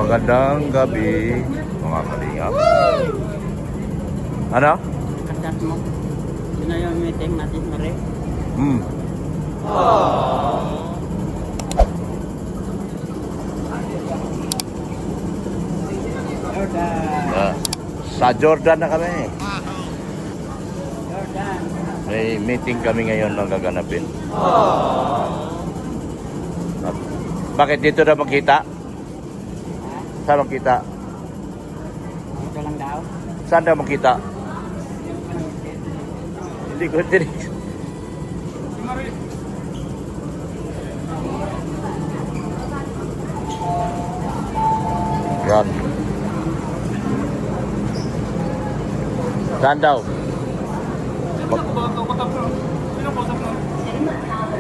Magandang gabi, mga kalingap. Ano? Kakat mo. Yun na yung meeting natin, Mare. Sa Jordan na kami. Jordan. May meeting kami ngayon ng gaganapin. Bakit dito na magkita? Saan magkita? Ito lang daw. Saan na magkita? Hindi ko tinig. Yan. Saan daw?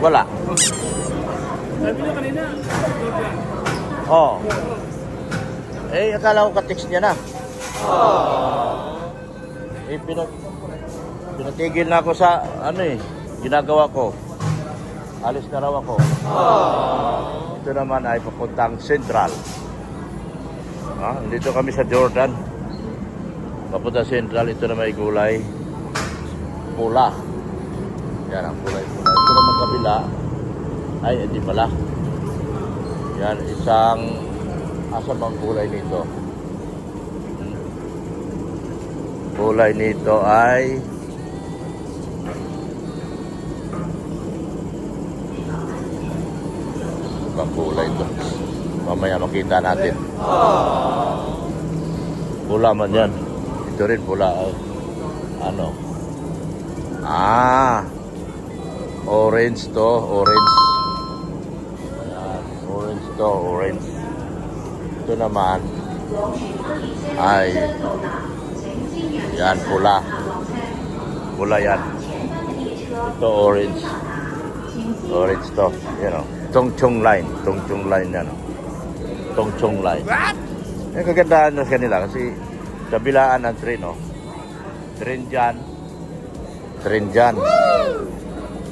Wala. Sabi niya kanina, Oh. Eh, akala ko ka-text niya na. Eh, pinatigil na ako sa, ginagawa ko. Alis na raw ako. Ito naman ay papuntang Central. Dito kami sa Jordan. Papunta Central, ito na may gulay. Pula. Yan ang kulay-pula. Ito naman kabila. Ay, hindi pala. Yan, isang asa bang kulay nito? Kulay nito ay ibang kulay ito. Mamaya makita natin. Pula man yan. Ito rin pula. Ano? Orange to. Orange. Ayan, orange to. Orange. Ito naman ay yan, pula. Pula yan. Ito orange. Orange to. Yan o. Tongchong line. Tongchong line yan o. Tongchong line. Yung kagandahan na kanila kasi kabilaan ng tren o. Tren dyan. Tren dyan.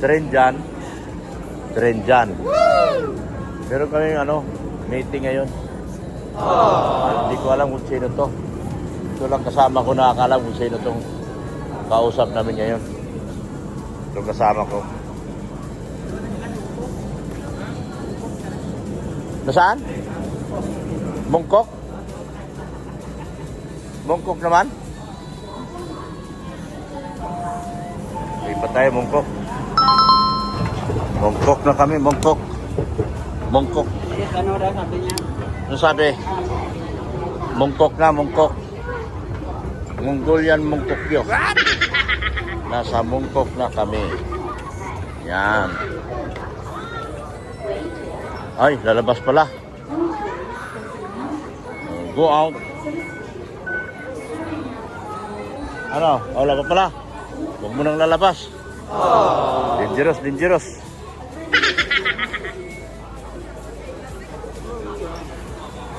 Tren dyan. Tren dyan. Meron kami meeting ngayon. Hindi ko alam kung sino to. Ito lang kasama ko, nakakalam kung sino itong kausap namin ngayon. Itong kasama ko. Nasaan? Mongkok? Mongkok naman? May pa tayo, Mongkok. Mongkok na kami, Mongkok. Mongkok. Yes, ano daw sabi niya? Ano sabi? Mongkok na, Mongkok. Mongolian Mongkok yun. Nasa Mongkok na kami. Yan. Ay, lalabas pala. Go out. Ano? Wala pa pala. Huwag mo nang lalabas. Dangerous, dangerous.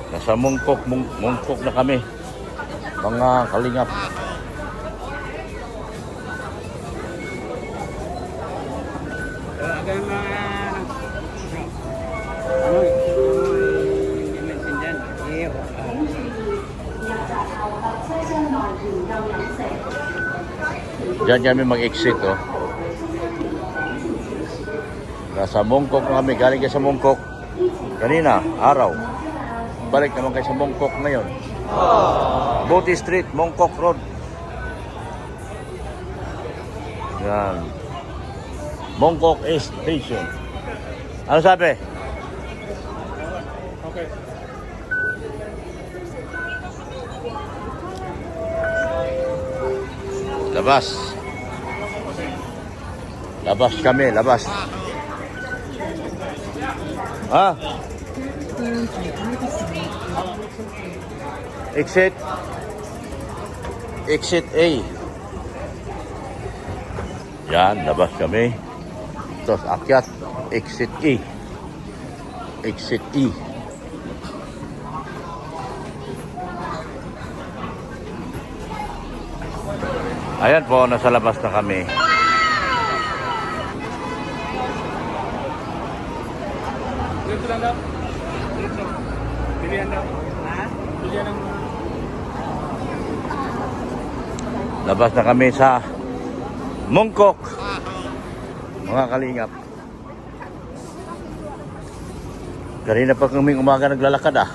Nasa Mongkok na kami. Mga kalingap. Agad mga yung mention dyan. Diyan kami mag-exit oh. Nasa Mongkok na kami. Galing kayo sa Mongkok kanina, araw. Balik naman kayo sa Mongkok ngayon. Buti Street, Mongkok Road. Yan. Mongkok Station. Ano sabi? okay. Labas. Labas kami, labas. Exit. Exit A. Yan, labas kami. Tapos akyat. Exit E. Exit E. Ayan po, nasa labas na kami. Dito lang daw. Dito. Pilihan daw. Ha? Bilya ng Labas na kami sa Mongkok. Mga kalingap. Kanina pa kaming umaga naglalakad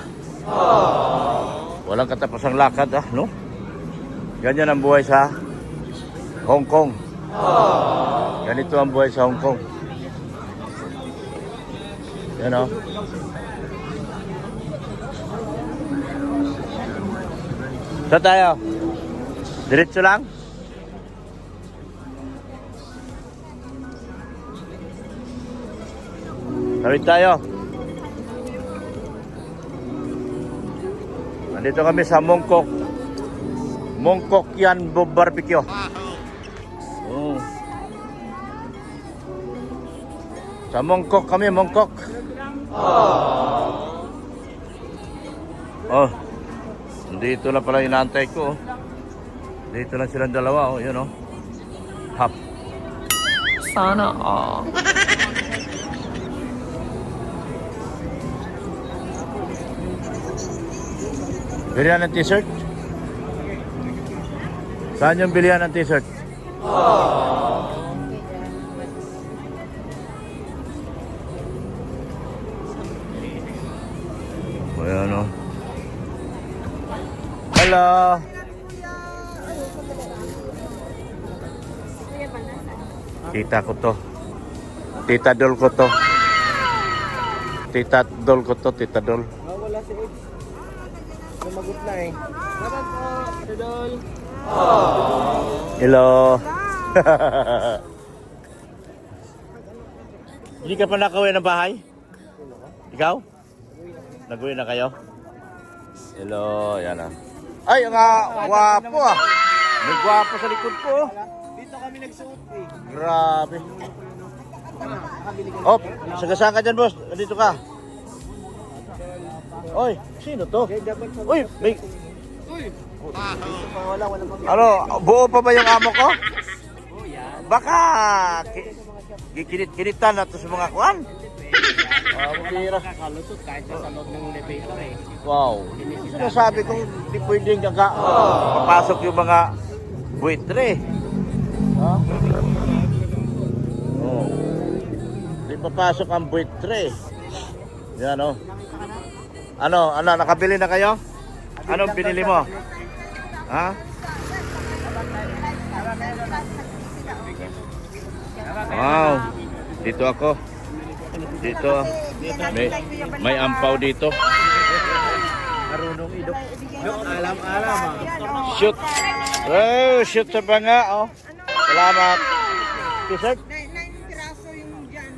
Walang katapusang lakad no? Ganyan ang buhay sa Hong Kong. Ganito ang buhay sa Hong Kong. Yan o. Saan tayo? Diretso lang? Tawid tayo. Nandito kami sa Mongkok. Mongkok yan barbecue. Oh. Sa Mongkok kami, Mongkok. Oh. Dito na pala inaantay ko. Dito na silang dalawa, yun Hap. Sana all. Bilihan ng t-shirt? Saan yung bilihan ng t-shirt? Ayan Hello! Tita ko to. Tita Dol ko to. Tita Dol ko to, Tita Dol. wala si X. Sumagot na eh. Dapat po, Idol. Hello. Hindi ka pa nakauwi ng bahay? Ikaw? Nag-uwi na kayo? Hello, yan Ay, ang gwapo May gwapo sa likod ko. Dito kami nagsuot eh. Grabe. Oh, sagasaan ka dyan, boss. Dito ka. Oy, sino to? Uy, may... Ano, buo pa ba yung amo ko? Baka kikinit-kinitan na to sa mga kuwan. Mabira. Nakakalusot kahit sa loob ng elevator eh. Wow. Sinasabi kong di pwedeng papasok yung mga buitre. Ha? Oh. Di papasok ang buitre. Yan Ano, nakabili na kayo? Anong binili mo? Ha? Wow. Dito ako. Dito. May ampaw dito. Marunong idok. Alam. Shoot. Oh, shoot sa banga, Salamat. T-shirt? 9 piraso yung dyan.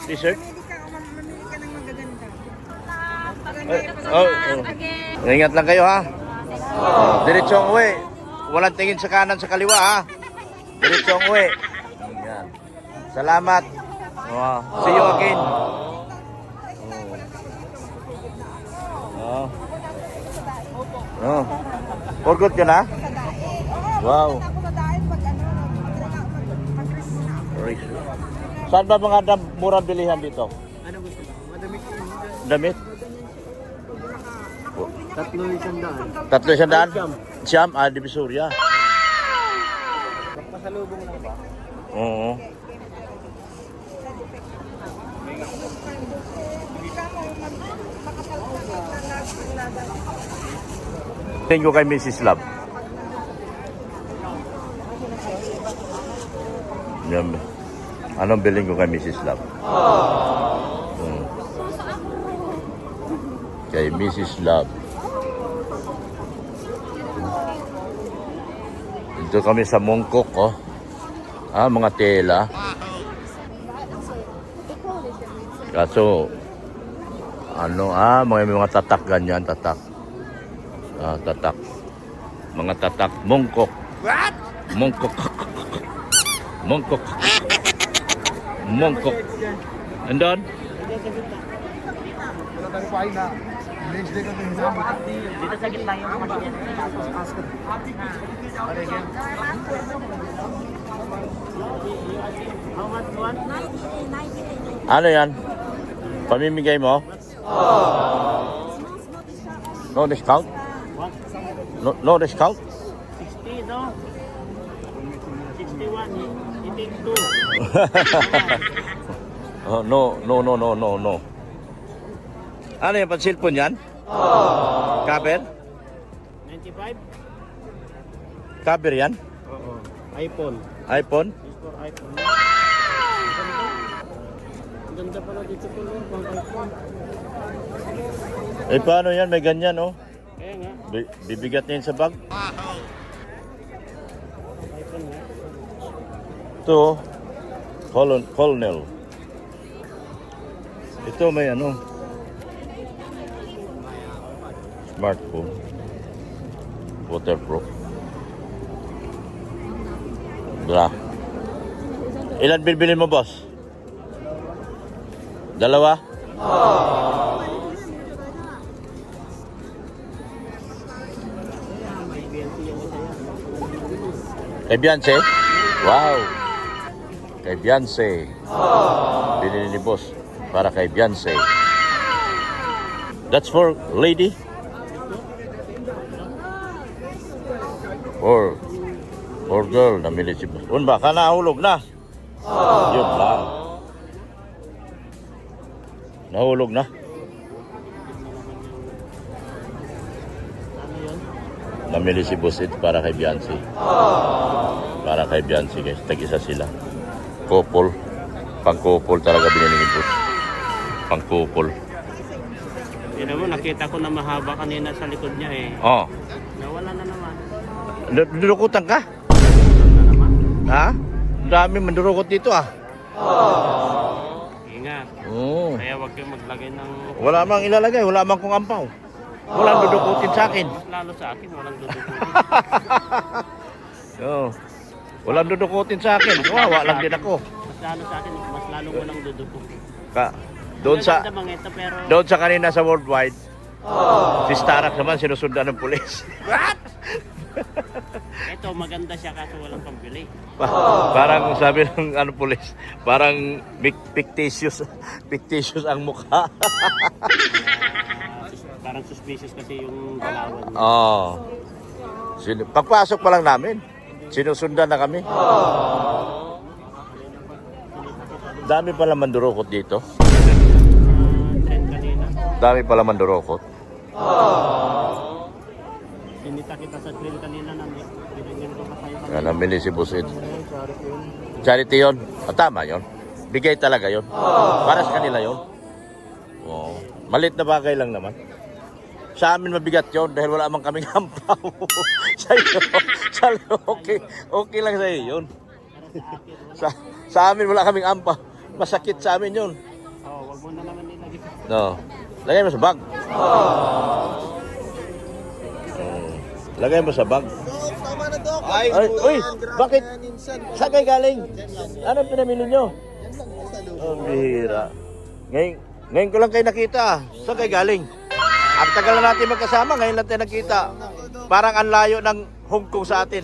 T-shirt? Mamili ka ng magaganda. Ingat lang kayo, ha? Diretso ang uwi. Walang tingin sa kanan sa kaliwa, ha? Diretso ang uwi. Yan. Salamat. See you again. Forgot ka na? Wow. Saan ba mga murang bilihan dito? Ano gusto mo? Madamit yun. Damit? 300. 300? Siyam? Divisoria. Pasalubong lang ba? Oo. Thank you kay Mrs. Love. Yan. Anong bilhin ko kay Mrs. Love? Kay Mrs. Love. Dito kami sa Mongkok, mga tela. Kaso, mga tatak ganyan, tatak. Tatak. Mga tatak. Mongkok. What? Mongkok. Mongkok. Mongkok. And then? Dito sa gitna yung machine. How much one? Ano yan? Pamimigay mo? No discount? What? No discount? 60, no? 61, you take 2. Oh, no. Ano yan? Pan-cellphone yan? Cover? 95? Cover yan? Oo. iPhone. iPhone? This for iPhone. Ang ganda pala dito po, no? Pang iPhone. Eh, paano yan? May ganyan, oh. Kaya nga, Bibigat na yun sa bag. iPhone nga. Ito, oh. Colonel. Ito may ano. Smartphone. Waterproof. Bra. Ilan bilbilin mo, boss? Dalawa? Kay Beyonce? Wow! Kay Beyonce. Binili ni boss para kay Beyonce. That's for lady? Or girl, namili si boss. Un ba? Nahulog na? Yun lang. Nahulog na? Namili si boss ito para kay Beyonce. Para kay Beyonce, guys. Tag-isa sila. Couple. Pang-couple talaga binili ni boss. Pang-couple. Tira mo, nakita ko na mahaba kanina sa likod niya eh. Oh. Nawala na naman. Dudukutan ka? Na naman. Ha? Ang dami mandurukot dito ah. Ingat. Oo. Kaya huwag kayong maglagay ng... Wala mang ilalagay, wala mang kung ampaw. Walang dudukutin sa akin. Mas lalo sa akin, walang dudukutin. Oo. Walang dudukutin sa akin. Kawawa lang din ako. Mas lalo sa akin, mas lalong walang dudukutin. Doon sa Maganda mga ito, pero... doon sa kanina sa worldwide. Si Starak naman sinusundan ng pulis. Ito, maganda siya kaso walang pambili. Parang sabi ng ano pulis, parang fictitious ang mukha. Parang suspicious kasi yung galawan niya. Oo. Pagpasok pa lang namin, sinusundan na kami. Dami pala mandurukot dito. Trend kanina. Dami pala mandurukot. Sinita kita sa train kanina na binigyan ko pa kayo. Yan, namili si Busit. Charity yun. Tama yun. Bigay talaga yun. Para sa kanila yun. Oo. Malit na bagay lang naman. Sa amin mabigat yun dahil wala mang kaming hampaw. Sa'yo, okay lang sa'yo yun. Sa amin wala kaming hampaw. Masakit sa amin yun. Oh, wag mo na naman nilagay. No. Lagay mo sa bag. Lagay mo sa bag. Tama na, Dok. Ay, uy, bakit? Saan kayo galing? Ano pinamili nyo? Oh, bihira. Ngayon ko lang kayo nakita. Saan kayo galing? Ang tagal na natin magkasama, ngayon lang tayo nakita. Parang ang layo ng Hong Kong sa atin.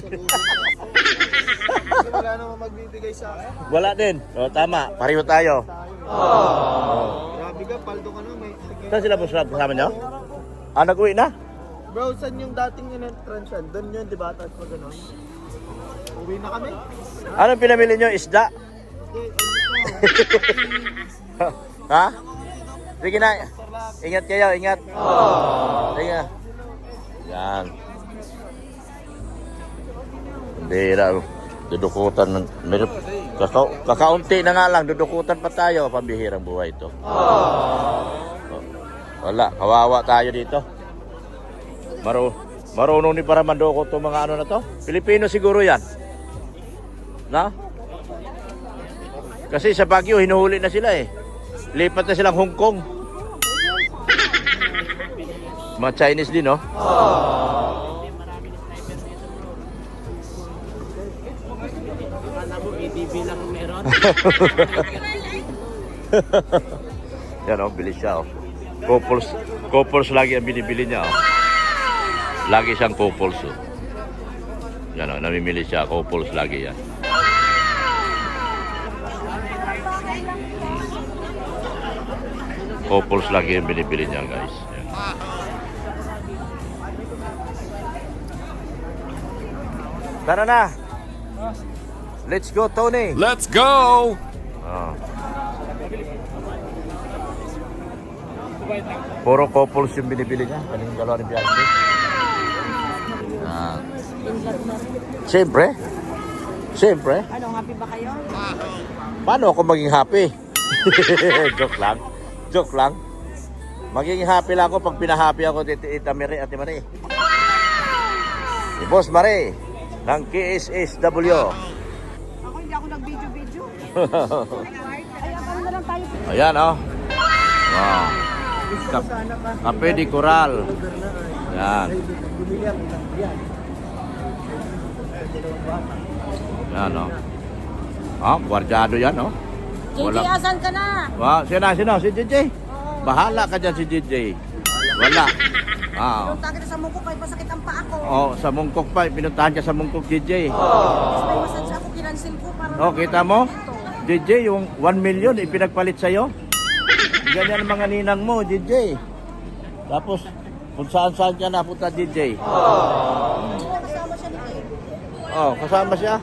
Wala naman magbibigay sa akin. Wala din. O, tama. Pareho tayo. Grabe ka, paldo ka na. Saan sila po kasama nyo? Ah, nag-uwi na? Bro, saan yung dating in-entrance yan? Doon yun, di ba? Tapos pag gano'n. Uwi na kami. Anong pinamili nyo? Isda? Ha? Sige na. Ingat kayo, ingat. Ingat. Yan. Bira. Dudukutan. Kakaunti na nga lang. Dudukutan pa tayo. Pambihirang buhay ito. Wala. Kawawa tayo dito. Marunong ni para mandukot itong mga ano na to. Pilipino siguro yan. Na? Kasi sa Baguio, hinuhuli na sila eh. Lipat na silang Hong Kong. Mga Chinese din, no? Akala mo, ATV lang meron. Yan, oh, bilis siya, oh. Couples lagi ang binibili niya, oh. Lagi siyang couples, oh. Yan, oh, namimili siya, couples lagi yan. Couples lagi ang binibili niya, guys. Yan. Tara na. Let's go, Tony. Let's go! Oh. Puro couples yung binibili niya. Kaning dalawa ni Bianchi. Ah. Siyempre. Siyempre. Ano, happy ba kayo? Paano ako maging happy? Joke lang. Joke lang. Magiging happy lang ako pag pinahappy ako dito Ate Marie. Si Boss Marie ng KSSW. Ako hindi ako nag-video-video. Ay, ano na lang tayo. Ayan, oh. Wow. Kape di Coral. Yan. Yan, oh. Oh, gwardyado yan, oh. JJ, asan ka na? Wow, sino? Si JJ? Bahala ka dyan si JJ. Wala. Ah. Punta kita sa mukha kayo, masakit ang paa ko. Oh, sa Mungkok pa. Pinuntahan ka sa Mungkok, JJ. Tapos may massage ako, kinansil ko para... Oh, kita mo? JJ, yung 1 million ipinagpalit sa'yo. Ganyan ang mga ninang mo, JJ. Tapos, kung saan-saan ka napunta, JJ. Kasama siya ni Kay. Oh, kasama siya?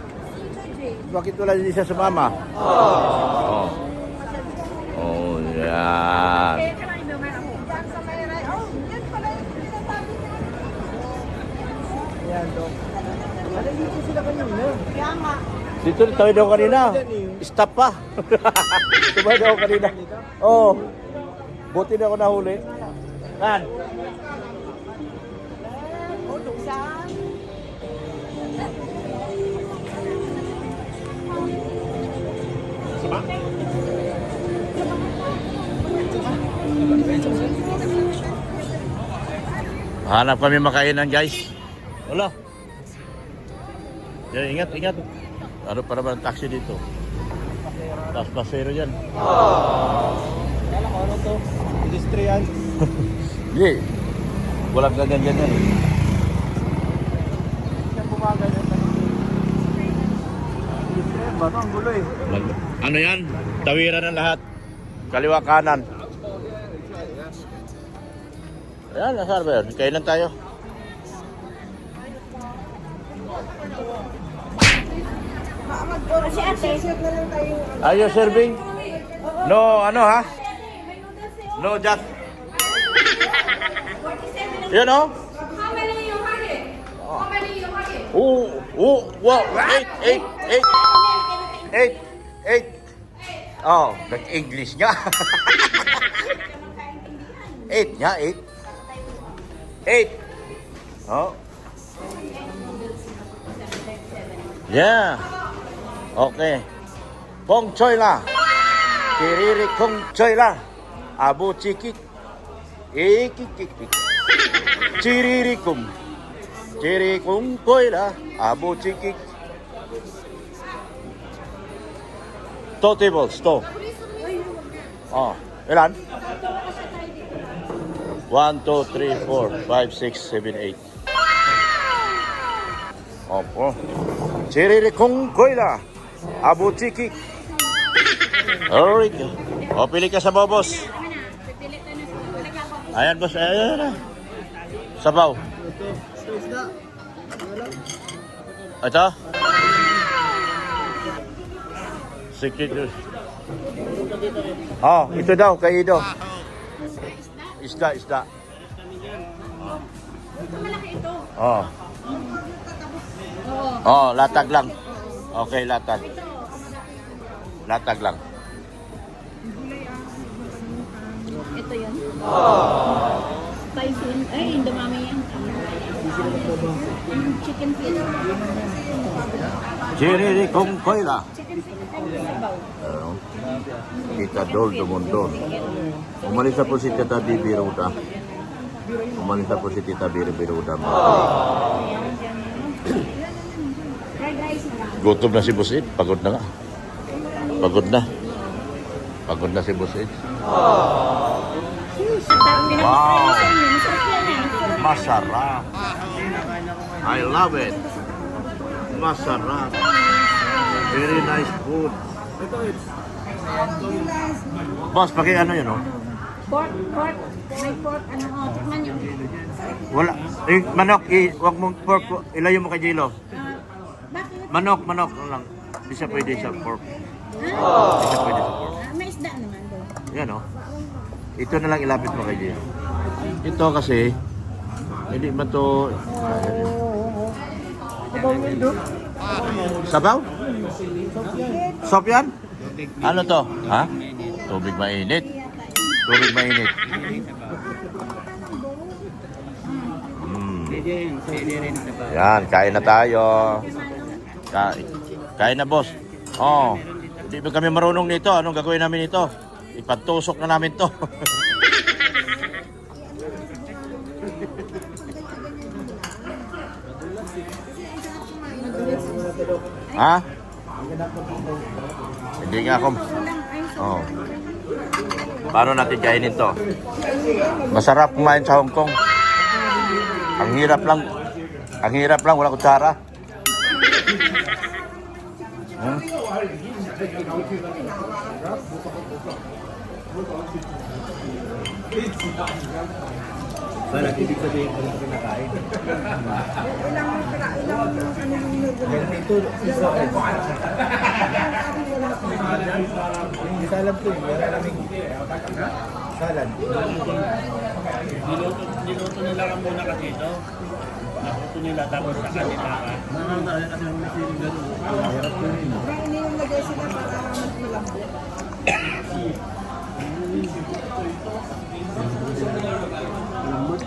Bakit wala din siya sumama? Oh. Oh, yan. Diyan sa may ray. Oh, yan pala yung sinasabi niya. Ayan, Dok. Ano dito sila kanina? Kaya nga. Dito tayo daw kanina. Stop pa. Tumay daw kanina. Oh. Buti na ako nahuli. Kan? Oh, luksan. Hanap kami makainan, guys. Wala. Yan, ingat. Ano pa naman ang taxi dito? Tas pasero yan. Kala ko ano to? Industrial. Hindi. Walang ganyan yan. Yan bumaganyan. Industrial ba? Ang gulo eh. Ano yan? Tawiran ng lahat. Kaliwa kanan. Ayan, Sarber. Kainan tayo. Si ate. Are you serving? No, ano ha? No, Jack. You know? How many you have it? How many you have it? Wow. 8. Oh, nag-English nga. 8 nga, 8. Oh. Yeah. Okay. Pong choy la. Kiriri kong choy la. Abu cikik. Ikikik. Ciriri kum. Ciri kung koy la. Abu cikik. 2 tables, 2. Oh, ilan? 1, 2, 3, 4, 5, 6, 7, 8. Opo. Ciriri kung koy la. Abu cikik. Alright. O, pili ka sa boss. Ayan, boss. Ayan. Sabaw. Ito? Secret. Oh, ito daw, kay Ido. Isda. Oh. Oh, latag lang. Okay, latag. Latag lang. Ito yun. Typhoon. Ay, Indomami yan. Chicken feet. Ciriri kung koy la. Chicken feet. Sabaw. Kita Dol Dumondon. Umalis na po si Tita Biruda. Fried rice na lang. Gutom na si Boss Ed. Pagod na nga. Pagod na si Boss Ed. Wow. Masarap yan eh. Masarap. I love it. Masarap. Very nice food. Boss, paki ano yun, oh? Pork. May pork. Ano o, tikman nyo. Wala. Manok, wag mong pork. Ilayo mo kay Jilo. Manok lang. Hindi siya pwede sa pork. Hindi siya pwede sa pork. May isda naman doon. Yan o. Ito na lang ilapit mo kay Jay. Ito kasi, hindi man to... Sabaw? Sop yan? Ano to? Ha? Tubig mainit. Tubig mainit. Yan, kain na tayo. Kain na, boss. Oh, hindi ba kami marunong nito? Anong gagawin namin ito? Ipatusok na namin to. Ha? Hindi nga ako. Oh. Paano natin kainin to? Masarap kumain sa Hong Kong. Ang hirap lang, wala kutsara. Parang ibig sabihin ko lang kinakain. Ito, isa hindi sa alam ko, wala naming salad. Niluto nila ka muna kasi ito. Nakuto nila tapos sa kanila ka. Nakakaya kasi ang masiling gano'n. Hirap ko rin. Hindi yung lagay sila para mas malambot.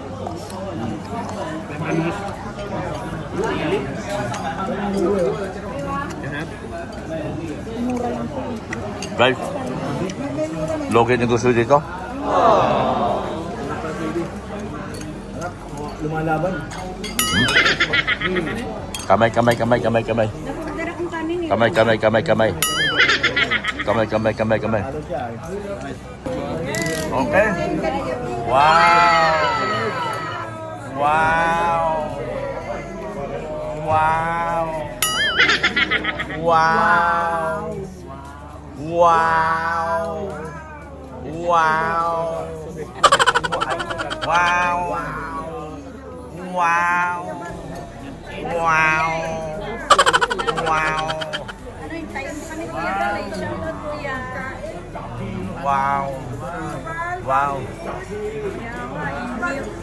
Guys, login yung gusto dito. Lumalaban. Kamay. Nakumadara kong kanin eh. Kamay. Kamay. Ano siya eh. Okay. Wow. Ano yung tayo mo kami kuya Dalay? Shoutout kuya. Wow.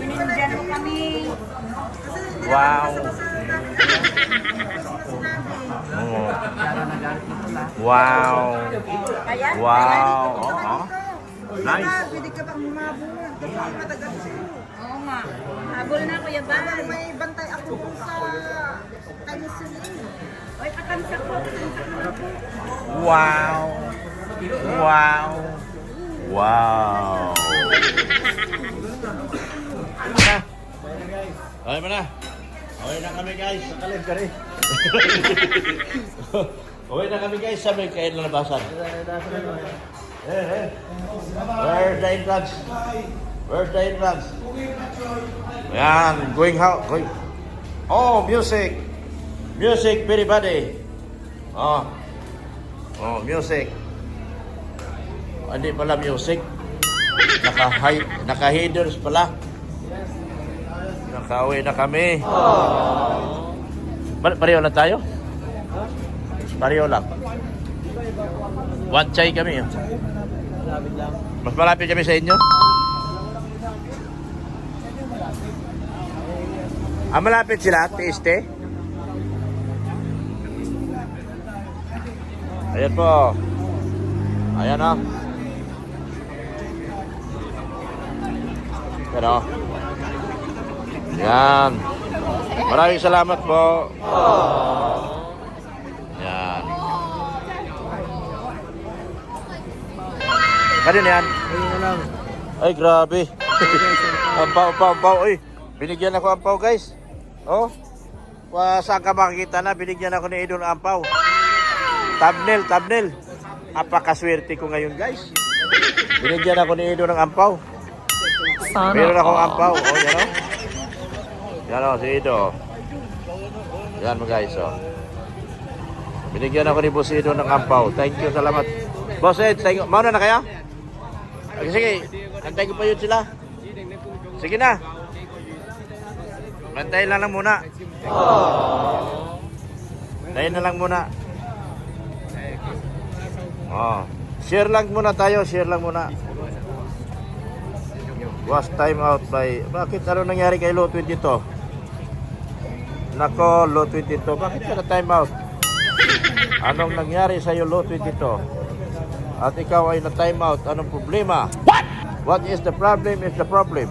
Pinindyan mo kami. Wow. Wow. Kaya? Wow. Oo. Nice. Pwede ka pang humabol. Kasi matagal sa'yo. Oo nga. Habol na kuya ba? May bantay ako kung sa kanisulin. Oy, kakansak ko. Wow. Okay na. Okay na kami guys. Kalim ka rin. Okay na kami guys. Sabi kain na labasan. Where's the entrance? Yan. Going how? Going. Oh, music. Music, everybody. Oh, music. Hindi pala music. Naka-headers pala. Nakauwi na kami. Pareho lang tayo? Pareho lang. One chai kami. Mas malapit kami sa inyo? Malapit sila, Tiste. Ayan po. Ayan o. Ayan o. Yan. Maraming salamat po. Yan. Kanina yan. Ayun na lang. Ay, grabe. Ampaw. Uy, binigyan ako ampaw, guys. Oh. Saan ka makikita na? Binigyan ako ni Edo ng ampaw. Thumbnail. Apakaswerte ko ngayon, guys. Binigyan ako ni Edo ng ampaw. Sana Meron akong all. ampaw. Oh, yan o. Yan o, si Edo. Yan mo, guys, oh. Binigyan ako ni Boss Edo ng ampaw. Thank you, salamat. Boss Ed, thank you. Mauna na kaya? Sige, antay ko pa yun sila. Sige na. Bantayin lang muna. Dahil na lang muna. Oh. Share lang muna tayo, share lang muna. Was time out by... Bakit ano nangyari kay Lo 22? Nako, Lo 22, bakit ka na time out? Anong nangyari sa iyo, Lo 22? At ikaw ay na time out, anong problema? What is the problem is the problem.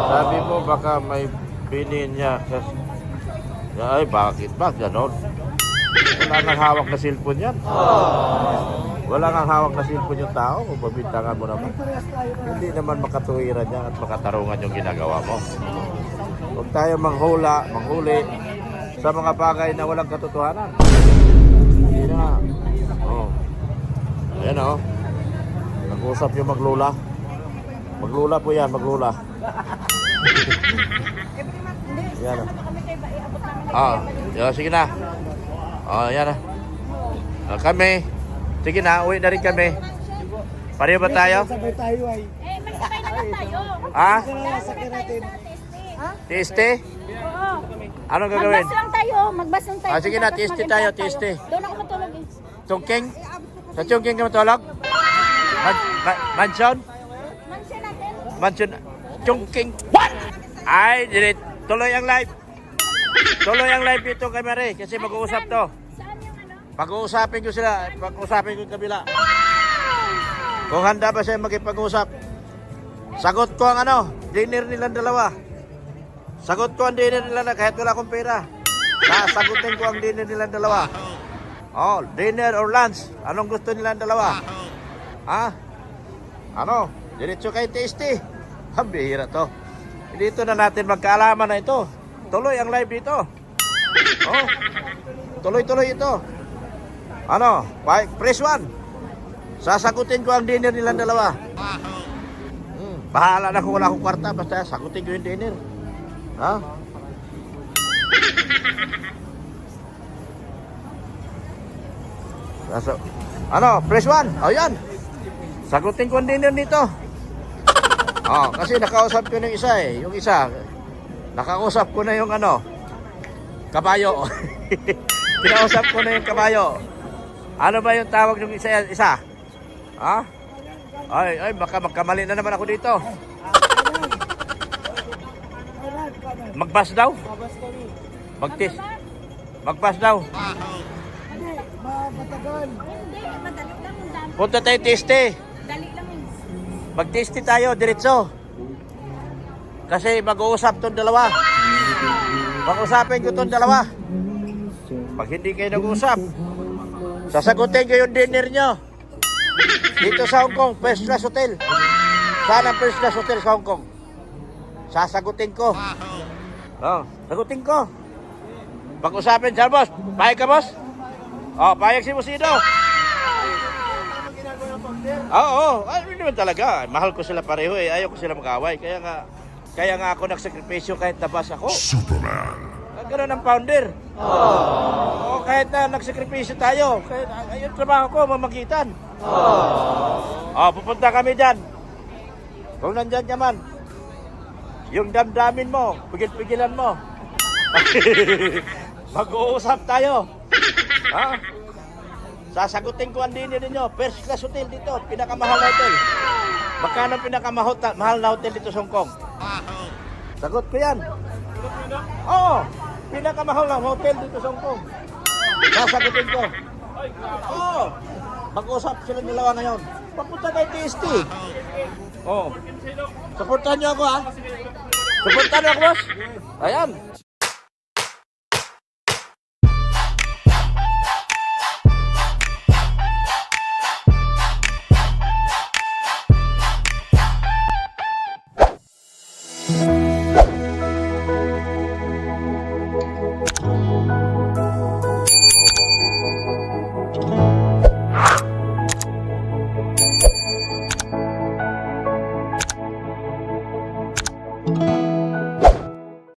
Sabi mo baka may binin niya kasi... Ay, bakit ba? Ganon. Wala nang hawak na cellphone yan. Wala nang hawak na cellphone yung tao kung pabintangan mo naman. Hindi naman makatuwiran niya at makatarungan yung ginagawa mo. Huwag tayo manghuli sa mga bagay na walang katotohanan. Hindi na. Oh. Ayan o. Nag-usap yung maglula. Maglula po yan, maglula. Yan o. Sige na. Yan na. Kami. Sige na, uwi na rin kami. Pareho ba tayo? Sabay tayo ay. Magsabay na lang tayo. Ha? Magsabay tayo sa Tiste? Oo. Anong gagawin? Magbas lang tayo. Magbas lang tayo. Sige na, tiste tayo, tiste. Doon ako matulog eh. Chongking? Sa Chongking ka matulog? Mansion? Mansion natin. Mansion? Chongking? What? Ay, dilit. Tuloy ang live. Tuloy ang live dito kay Marie kasi mag-uusap to. Saan yung ano? Pag-uusapin ko sila. Pag-uusapin ko yung kabila. Kung handa ba siya magipag-usap. Sagot ko ang ano, dinner nilang dalawa. Sagot ko ang dinner nila kahit wala akong pera. Sasagutin ko ang dinner nilang dalawa. Oh, dinner or lunch. Anong gusto nilang dalawa? Ha? Ano? Diretso kay tasty. Ang bihira to. Dito na natin magkaalaman na ito. Tuloy ang live dito. Oh. Tuloy-tuloy ito. Ano? Press 1. Sasagutin ko ang dinner nilang dalawa. Bahala na kung wala akong kwarta. Basta sagutin ko yung dinner. Ha? Ano? Press 1. O yan. Sagutin ko ang dinner dito. Kasi nakausap ko yung isa eh. Yung isa. Nakausap ko na yung ano. Kabayo. Kinausap ko na yung kabayo. Ano ba yung tawag ng isa? Ha? Ay, baka magkamali na naman ako dito. Magbas daw? Magtis. Magbas daw. Hindi, matagal. Hindi, madali lang. Dami. Punta tayo teste. Dali lang yun. Magteste tayo, diretso. Kasi mag-uusap tong dalawa. Pag-usapin ko tong dalawa. Pag hindi kayo nag-uusap, sasagutin ko yung dinner nyo. Dito sa Hong Kong, First Class Hotel. Saan ang First Class Hotel sa Hong Kong? Sasagutin ko. Sagutin ko. Pag-usapin, saan boss? Payag ka boss? Payag si Musido. Oo. Ano naman talaga. Mahal ko sila pareho eh. Ayaw ko sila mag-away. Kaya nga ako nagsakripisyo kahit nabas ako. Superman. Ganoon ang founder. Kahit na nagsakripisyo tayo. Kahit yung trabaho ko, mamagitan. Pupunta kami dyan. Kung nandyan ka man, yung damdamin mo, pigil-pigilan mo. Mag-uusap tayo. Sasagutin ko ang dinner ninyo. First Class Hotel dito, pinakamahal na hotel. Magkano pinakamahal na hotel dito sa Hong Kong? Sagot ko yan. Pinakamahal na hotel dito sa Hong Kong. Sasagutin ko. Mag-usap sila dalawa ngayon. Papunta kay TST. Supportan niyo ako ha. Supportan niyo ako boss. Ayan.